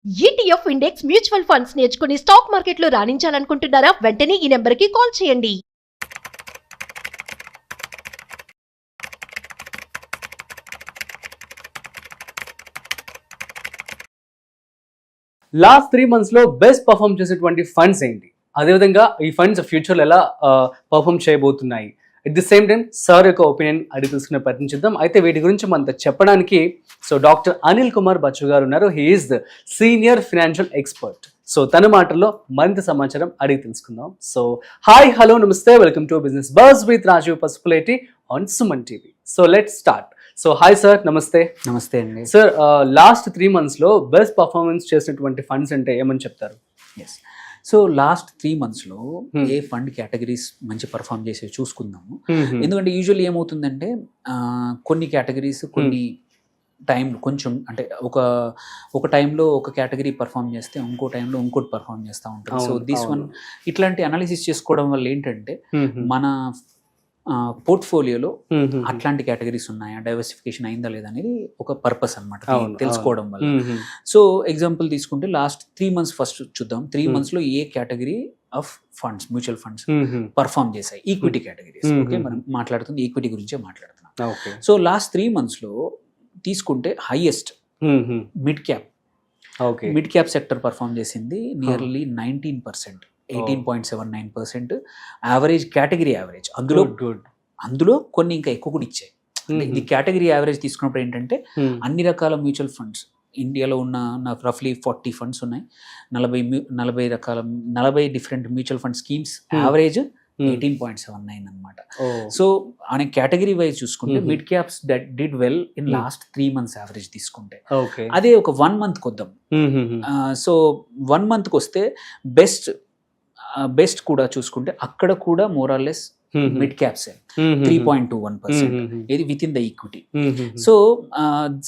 ETF index mutual funds నేర్చుకుని stock మార్కెట్లో రాణించాలనుకుంటున్నారా? వెంటనే ఈ నెంబర్కి కాల్ చేయండి. లాస్ట్ 3 months లో బెస్ట్ పర్ఫామ్ చేసేటువంటి ఫండ్స్ ఏంటి, అదేవిధంగా ఈ ఫండ్స్ ఫ్యూచర్లో ఎలా పర్ఫామ్ చేయబోతున్నాయి, at the same time sir యొక్క ఒపీనియన్ అడిగి తెలుసుకునే ప్రయత్నించిద్దాం. అయితే వీటి గురించి మనతో చెప్పడానికి డాక్టర్ అనిల్ కుమార్ బచ్చు గారు ఉన్నారు. He is the senior financial expert. తన మాటల్లో మరింత సమాచారం అడిగి తెలుసుకుందాం. హాయ్, హలో, నమస్తే, welcome to business buzz with Rajiv Pasupuleti on Suman TV. Let's start. Hi sir, నమస్తే. నమస్తే అండి. సార్, లాస్ట్ 3 months లో బెస్ట్ పర్ఫార్మెన్స్ చేసినటువంటి ఫండ్స్ అంటే ఏమని చెప్తారు? ఎస్. లాస్ట్ 3 monthsలో ఏ ఫండ్ కేటగిరీస్ మంచి పర్ఫామ్ చేసే చూసుకుందాము. ఎందుకంటే యూజువల్లీ ఏమవుతుందంటే కొన్ని కేటగిరీస్ కొన్ని టైంలో కొంచెం అంటే ఒక టైంలో ఒక కేటగిరీ పర్ఫామ్ చేస్తే ఇంకో టైంలో ఇంకోటి పర్ఫామ్ చేస్తూ ఉంటుంది. దిస్ వన్ ఇట్లాంటి అనాలిసిస్ చేసుకోవడం వల్ల ఏంటంటే మన పోర్ట్ఫోలియోలో అట్లాంటి కేటగిరీస్ ఉన్నాయా, డైవర్సిఫికేషన్ అయిందా లేదా అనేది ఒక పర్పస్ అనమాట తెలుసుకోవడం వల్ల. ఎగ్జాంపుల్ తీసుకుంటే లాస్ట్ 3 months ఫస్ట్ చూద్దాం. 3 monthsలో ఏ category of funds, mutual funds perform చేశాయి. Equity categories. ఓకే, మనం మాట్లాడుతుంది ఈక్విటీ గురించే మాట్లాడుతున్నాం. లాస్ట్ 3 monthsలో తీసుకుంటే highest mid cap sector perform చేసింది నియర్లీ 19%, 18.79%. యావరేజ్ కేటగిరీ యావరేజ్ అందులో కొన్ని ఇంకా ఎక్కువ కూడా ఇచ్చాయి. ఇది కేటగిరీ యావరేజ్ తీసుకున్నప్పుడు ఏంటంటే అన్ని రకాల మ్యూచువల్ ఫండ్స్ ఇండియాలో ఉన్న రఫ్లీ 40 ఫండ్స్ ఉన్నాయి. 40 different mutual fund schemes average 18.79 అనమాట. అనే కేటగిరీ వైజ్ చూసుకుంటే mid caps that did well in last 3 months average తీసుకుంటే. అదే ఒక 1 month వద్దాం. 1 monthకి వస్తే బెస్ట్ కూడా చూసుకుంటే అక్కడ కూడా మోరాల్లెస్ మిడ్ క్యాప్స్ 3.21%. ఇది within the equity.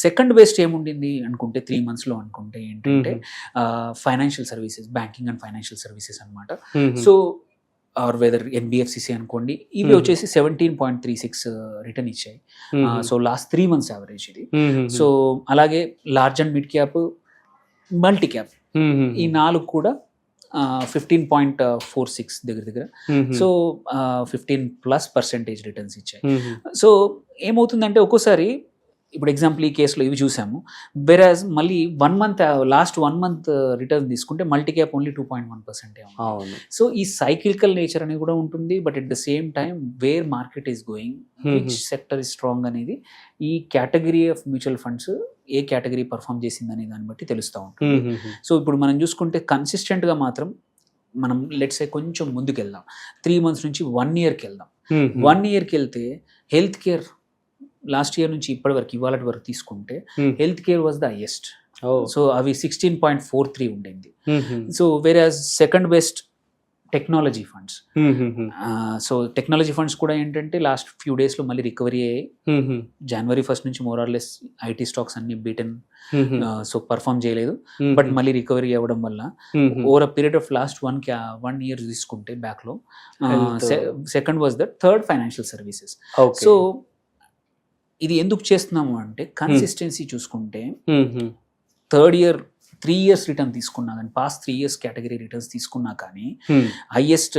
Second best ఏముండింది అనుకుంటే 3 monthsలో అనుకుంటే ఏంటంటే financial services, banking and financial services అనమాట. ఆర్ వెదర్ ఎన్బిఎఫ్సిసి అనుకోండి, ఇవి వచ్చేసి 17.36 రిటర్న్ ఇచ్చాయి. లాస్ట్ 3 months యావరేజ్ ఇది. అలాగే large and mid cap, multi cap, ఈ 4 కూడా 15.46 దగ్గర 15+% రిటర్న్స్ ఇచ్చాయి. ఏమవుతుందంటే ఒక్కోసారి ఇప్పుడు ఎగ్జాంపుల్ ఈ కేసులో ఇవి చూసాము. వెరాజ్ మళ్ళీ 1 month లాస్ట్ 1 month రిటర్న్ తీసుకుంటే మల్టీ క్యాప్ ఓన్లీ 2.1%. ఈ సైక్లికల్ నేచర్ అనేది కూడా ఉంటుంది. But at the same time where market is going, which sector is strong అనేది ఈ కేటగిరీ ఆఫ్ మ్యూచువల్ ఫండ్స్ ఏ కేటగిరీ పర్ఫామ్ చేసిందనే దాన్ని బట్టి తెలుస్తూ ఉంటుంది. ఇప్పుడు మనం చూసుకుంటే కన్సిస్టెంట్గా మాత్రం మనం లెట్స్ సే కొంచెం ముందుకు వెళ్దాం. 3 months నుంచి 1 yearకి వెళ్దాం. 1 yearకి వెళ్తే హెల్త్ కేర్ లాస్ట్ ఇయర్ నుంచి ఇప్పటి వరకు ఇవాళ వరకు తీసుకుంటే health care was the highest. అవి 16.43 ఉండింది. Average second best technology funds. Technology funds కూడా ఏంటంటే లాస్ట్ ఫ్యూ డేస్లో మళ్ళీ రికవరీ అయ్యాయి. January 1st నుంచి మోరార్లెస్ ఐటీ స్టాక్స్ అన్ని బీటెన్, పర్ఫామ్ చేయలేదు. బట్ మళ్ళీ రికవరీ అవ్వడం వల్ల over a period of last 1 year తీసుకుంటే బ్యాక్లో second was the third financial services. ఇది ఎందుకు చేస్తున్నాము అంటే కన్సిస్టెన్సీ చూసుకుంటే థర్డ్ ఇయర్ 3 years రిటర్న్ తీసుకున్నా కానీ, పాస్ట్ 3 years కేటగిరీ రిటర్న్స్ తీసుకున్నా కానీ హైయెస్ట్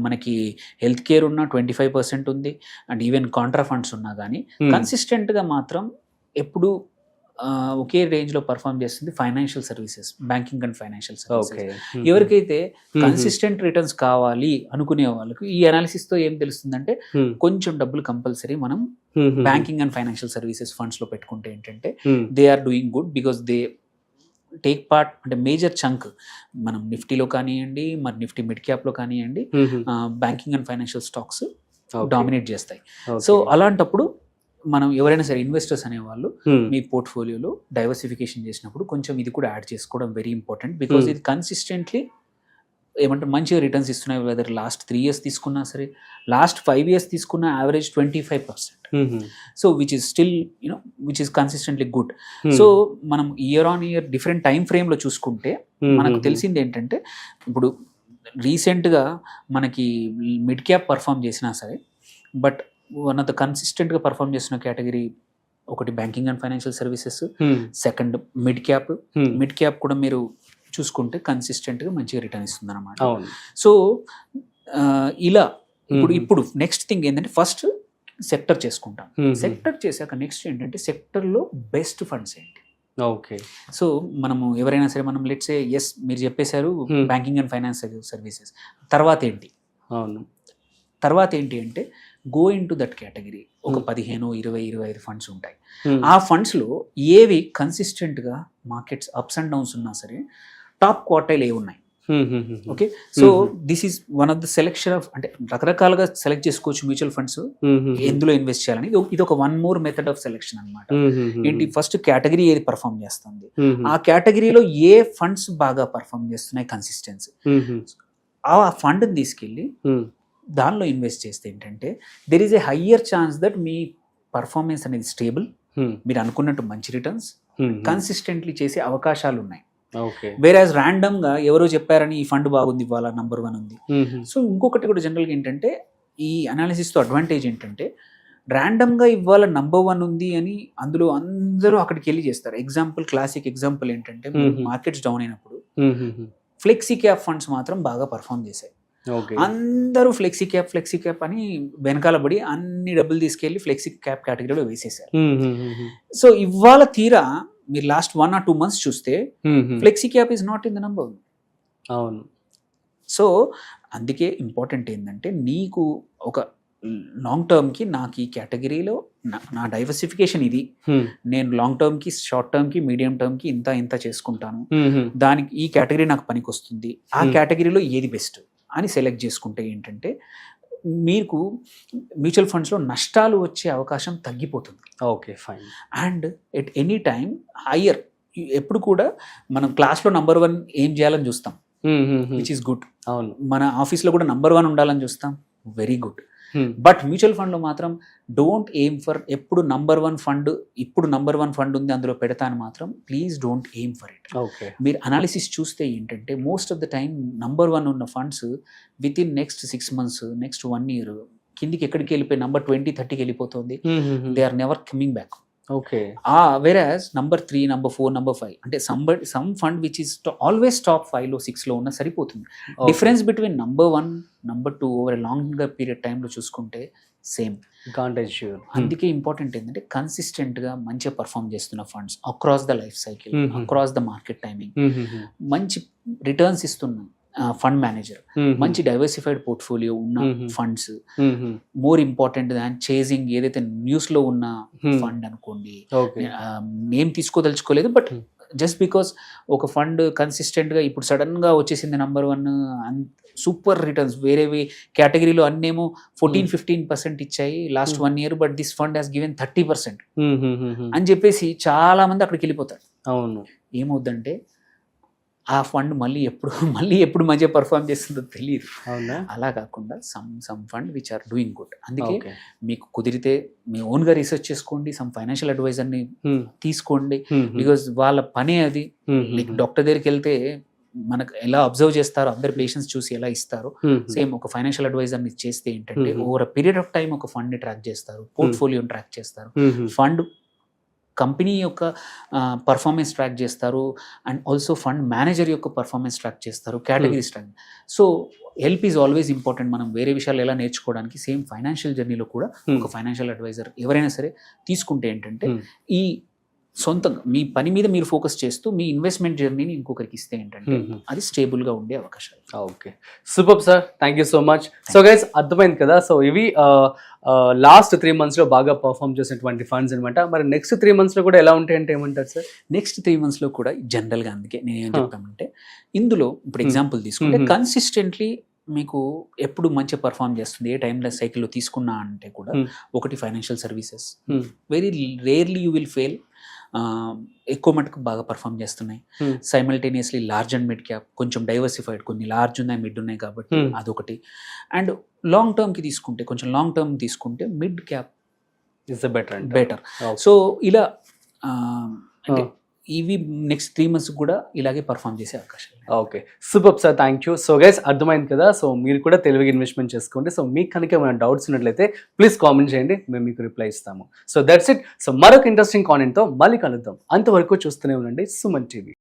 మనకి హెల్త్ కేర్ ఉన్న 25% ఉంది. అండ్ ఈవెన్ కాంట్రా ఫండ్స్ ఉన్నా కానీ కన్సిస్టెంట్గా మాత్రం ఎప్పుడు ఒకే రేంజ్లో పర్ఫామ్ చేస్తుంది financial services, banking and financial services. ఎవరికైతే కన్సిస్టెంట్ రిటర్న్స్ కావాలి అనుకునే వాళ్ళకి ఈ అనాలిసిస్తో ఏం తెలుస్తుందంటే కొంచెం డబ్బులు కంపల్సరీ మనం బ్యాంకింగ్ అండ్ ఫైనాన్షియల్ సర్వీసెస్ ఫండ్స్లో పెట్టుకుంటే ఏంటంటే they are doing good because they take part. అంటే మేజర్ చంక్ మనం నిఫ్టీలో కానివ్వండి, మరి నిఫ్టీ మిడ్ క్యాప్లో కానివ్వండి, banking and financial stocks dominate చేస్తాయి. అలాంటప్పుడు మనం ఎవరైనా సరే ఇన్వెస్టర్స్ అనేవాళ్ళు మీ పోర్ట్ఫోలియోలో డైవర్సిఫికేషన్ చేసినప్పుడు కొంచెం ఇది కూడా యాడ్ చేసుకోవడం వెరీ ఇంపార్టెంట్. బికాజ్ ఇది కన్సిస్టెంట్లీ ఏమంటే మంచిగా రిటర్న్స్ ఇస్తున్నాయి. వెదర్ లాస్ట్ 3 years తీసుకున్నా సరే, లాస్ట్ 5 years తీసుకున్న average 25%. Which is still which is consistently good. మనం year on year different time ఫ్రేమ్లో చూసుకుంటే మనకు తెలిసింది ఏంటంటే ఇప్పుడు రీసెంట్గా మనకి మిడ్ క్యాప్ పర్ఫామ్ చేసినా సరే, బట్ వన్ ఆఫ్ ద కన్సిస్టెంట్గా పర్ఫామ్ చేసిన కేటగిరీ ఒకటి banking and financial services, second mid cap. Mid cap కూడా మీరు చూసుకుంటే కన్సిస్టెంట్గా మంచిగా రిటర్న్ ఇస్తుంది అనమాట. అవును. సో ఇలా ఇప్పుడు నెక్స్ట్ థింగ్ ఏంటంటే ఫస్ట్ సెక్టర్ చేసుకుంటాం. సెక్టర్ చేశాక నెక్స్ట్ ఏంటంటే సెక్టర్లో బెస్ట్ ఫండ్స్ ఏంటి. ఓకే. సో మనము ఎవరైనా సరే మనం లెట్స్ సే ఎస్ మీరు చెప్పేశారు బ్యాంకింగ్ అండ్ ఫైనాన్స్ సర్వీసెస్, తర్వాత ఏంటి? అవును. తర్వాత ఏంటి అంటే go in to that category. ఒక 15, 20, 25 ఫండ్స్ ఉంటాయి. ఆ ఫండ్స్లో ఏవి కన్సిస్టెంట్గా మార్కెట్స్ అప్స్ అండ్ డౌన్స్ ఉన్నా సరే టాప్ క్వార్టైల్ ఏ ఉన్నాయి. Okay. So this is one of the selection of, అంటే రకరకాలుగా సెలెక్ట్ చేసుకోవచ్చు మ్యూచువల్ ఫండ్స్ ఎందులో ఇన్వెస్ట్ చేయాలని. ఇది ఒక one more method of selection అనమాట. ఏంటి, ఫస్ట్ కేటగిరీ ఏది పర్ఫామ్ చేస్తుంది, ఆ కేటగిరీలో ఏ ఫండ్స్ బాగా పర్ఫామ్ చేస్తున్నాయి కన్సిస్టెన్సీ, ఆ ఫండ్ని తీసుకెళ్ళి దానిలో ఇన్వెస్ట్ చేస్తే ఏంటంటే there is a higher chance that me performance అనేది స్టేబుల్, మీరు అనుకున్నట్టు మంచి రిటర్న్స్ కన్సిస్టెంట్లీ చేసే అవకాశాలు ఉన్నాయి. వేరాజ్ ర్యాండమ్ గా ఎవరో చెప్పారని ఈ ఫండ్ బాగుంది ఇవాళ నంబర్ 1 ఉంది. సో ఇంకొకటి కూడా జనరల్గా ఏంటంటే ఈ అనాలిసిస్ తో అడ్వాంటేజ్ ఏంటంటే ర్యాండమ్ గా ఇవాళ నంబర్ 1 ఉంది అని అందులో అందరూ అక్కడికి వెళ్ళి చేస్తారు. ఎగ్జాంపుల్, క్లాసిక్ ఎగ్జాంపుల్ ఏంటంటే మార్కెట్స్ డౌన్ అయినప్పుడు ఫ్లెక్సీ క్యాప్ ఫండ్స్ మాత్రం బాగా పర్ఫామ్ చేశాయి. అందరూ ఫ్లెక్సీ క్యాప్ అని వెనకాల పడి అన్ని డబ్బులు తీసుకెళ్లి ఫ్లెక్సీ క్యాప్ కేటగిరీలో వేసేసారు. సో ఇవాళ తీరా మీరు లాస్ట్ 1 or 2 months చూస్తే flexi cap is not in the number. అవును. సో అందుకే ఇంపార్టెంట్ ఏంటంటే నీకు ఒక లాంగ్ టర్మ్కి నాకు ఈ కేటగిరీలో నా డైవర్సిఫికేషన్ ఇది, నేను లాంగ్ టర్మ్కి, షార్ట్ టర్మ్కి, మీడియం టర్మ్కి ఇంత చేసుకుంటాను, దానికి ఈ కేటగిరీ నాకు పనికి వస్తుంది, ఆ కేటగిరీలో ఏది బెస్ట్ అని సెలెక్ట్ చేసుకుంటే ఏంటంటే మీకు మ్యూచువల్ ఫండ్స్లో నష్టాలు వచ్చే అవకాశం తగ్గిపోతుంది. Okay, fine. And at any time higher, ఎప్పుడు కూడా మనం క్లాస్లో నంబర్ 1 ఏం చేయాలని చూస్తాం, విచ్ ఈస్ గుడ్. అవును. మన ఆఫీస్లో కూడా నంబర్ 1 ఉండాలని చూస్తాం, వెరీ గుడ్. బట్ మ్యూచువల్ ఫండ్లో మాత్రం డోంట్ ఎయిమ్ ఫర్ ఎప్పుడు నంబర్ 1 ఫండ్, ఇప్పుడు నంబర్ 1 ఫండ్ ఉంది అందులో పెడతాను మాత్రం please don't aim for it. మీరు అనాలిసిస్ చూస్తే ఏంటంటే most of the time number 1 ఉన్న funds within next 6 months, next 1 year కిందికి ఎక్కడికి వెళ్ళిపోయి నంబర్ 20, 30కి వెళ్ళిపోతుంది. They are never coming back. Okay. Average number 3, number 4, number 5 అంటే some fund which is always top 5లో 6లో ఉన్న సరిపోతుంది. Difference between number 1, number 2 over long period టైంలో చూసుకుంటే సేమ్. అందుకే ఇంపార్టెంట్ ఏంటంటే కన్సిస్టెంట్గా మంచిగా పర్ఫామ్ చేస్తున్న funds across the life cycle, across the market timing, మంచి రిటర్న్స్ ఇస్తున్న ఫండ్ మేనేజర్, మంచి డైవర్సిఫైడ్ పోర్ట్ఫోలియో ఉన్న funds, more important than chasing ఏదైతే న్యూస్ లో ఉన్న ఫండ్ అనుకోండి. నేమ్ తీసుకోదలుచుకోలేదు, బట్ జస్ట్ బికాస్ ఒక ఫండ్ కన్సిస్టెంట్ గా ఇప్పుడు సడన్ గా వచ్చేసింది నంబర్ 1, సూపర్ రిటర్న్స్, వేరేవి కేటగిరీలో అన్నేమో 14-15% ఇచ్చాయి last 1 year, but this fund has given 30% అని చెప్పేసి చాలా మంది అక్కడికి వెళ్ళిపోతారు. అవును. ఏమవుద్దంటే ఆ ఫండ్ మళ్ళీ ఎప్పుడు మంచిగా పర్ఫామ్ చేస్తుందో తెలియదు. అలా కాకుండా some fund which are doing good. అందుకే మీకు కుదిరితే మీ ఓన్గా రీసెర్చ్ చేసుకోండి, సమ్ ఫైనాన్షియల్ అడ్వైజర్ని తీసుకోండి, బికాజ్ వాళ్ళ పనే అది. లైక్ డాక్టర్ దగ్గరికి వెళ్తే మనకు ఎలా అబ్జర్వ్ చేస్తారో, అందరి పేషెంట్స్ చూసి ఎలా ఇస్తారో, సేమ్ ఒక ఫైనాన్షియల్ అడ్వైజర్ని చేస్తే ఏంటంటే over a period of time ఒక ఫండ్ని ట్రాక్ చేస్తారు, పోర్ట్ఫోలియోని ట్రాక్ చేస్తారు, ఫండ్ కంపెనీ యొక్క పర్ఫార్మెన్స్ ట్రాక్ చేస్తారు, అండ్ ఆల్సో ఫండ్ మేనేజర్ యొక్క పర్ఫార్మెన్స్ ట్రాక్ చేస్తారు, categories track. So help is always important. మనం వేరే విషయాలు ఎలా నేర్చుకోవడానికి సేమ్ ఫైనాన్షియల్ జర్నీలో కూడా ఒక ఫైనాన్షియల్ అడ్వైజర్ ఎవరైనా సరే తీసుకుంటే ఏంటంటే ఈ సొంతంగా మీ పని మీద మీరు ఫోకస్ చేస్తూ మీ ఇన్వెస్ట్మెంట్ జర్నీని ఇంకొకరికి ఇస్తే ఏంటంటే అది స్టేబుల్గా ఉండే అవకాశాలు. Okay, super sir, thank you so much. So guys, అర్థమైంది కదా. సో ఇవి లాస్ట్ 3 monthsలో బాగా పర్ఫామ్ చేసినటువంటి ఫండ్స్ అనమాట. మరి నెక్స్ట్ 3 monthsలో కూడా ఎలా ఉంటాయంటే ఏమంటారు సార్? నెక్స్ట్ 3 monthsలో కూడా జనరల్గా, అందుకే నేను ఏం చెప్తామంటే ఇందులో ఇప్పుడు ఎగ్జాంపుల్ తీసుకుంటే కన్సిస్టెంట్లీ మీకు ఎప్పుడు మంచిగా పర్ఫామ్ చేస్తుంది, ఏ టైంలో సైకిల్లో తీసుకున్నా అంటే కూడా ఒకటి financial services, very rarely you will fail, ఎక్కువ మటుకు బాగా పర్ఫామ్ చేస్తున్నాయి. Simultaneously large and mid cap, కొంచెం డైవర్సిఫైడ్, కొన్ని లార్జ్ ఉన్నాయి, మిడ్ ఉన్నాయి కాబట్టి అదొకటి. అండ్ లాంగ్ టర్మ్కి తీసుకుంటే, కొంచెం లాంగ్ టర్మ్ తీసుకుంటే mid cap is better. So ఇలా అంటే ఇవి నెక్స్ట్ 3 months కూడా ఇలాగే పర్ఫామ్ చేసే అవకాశం ఉంది. Okay, super sir, thank you. So guys, అర్థమైంది కదా. సో మీరు కూడా తెలివిగా ఇన్వెస్ట్మెంట్ చేసుకోండి. సో మీకు కనుక ఏమైనా డౌట్స్ ఉన్నట్లయితే ప్లీజ్ కామెంట్ చేయండి, మేము మీకు రిప్లై ఇస్తాము. So that's it. సో మరొక ఇంట్రెస్టింగ్ కాంటెంట్తో మళ్ళీ కలుద్దాం. అంతవరకు చూస్తూనే ఉండండి సుమన్ టీవీ.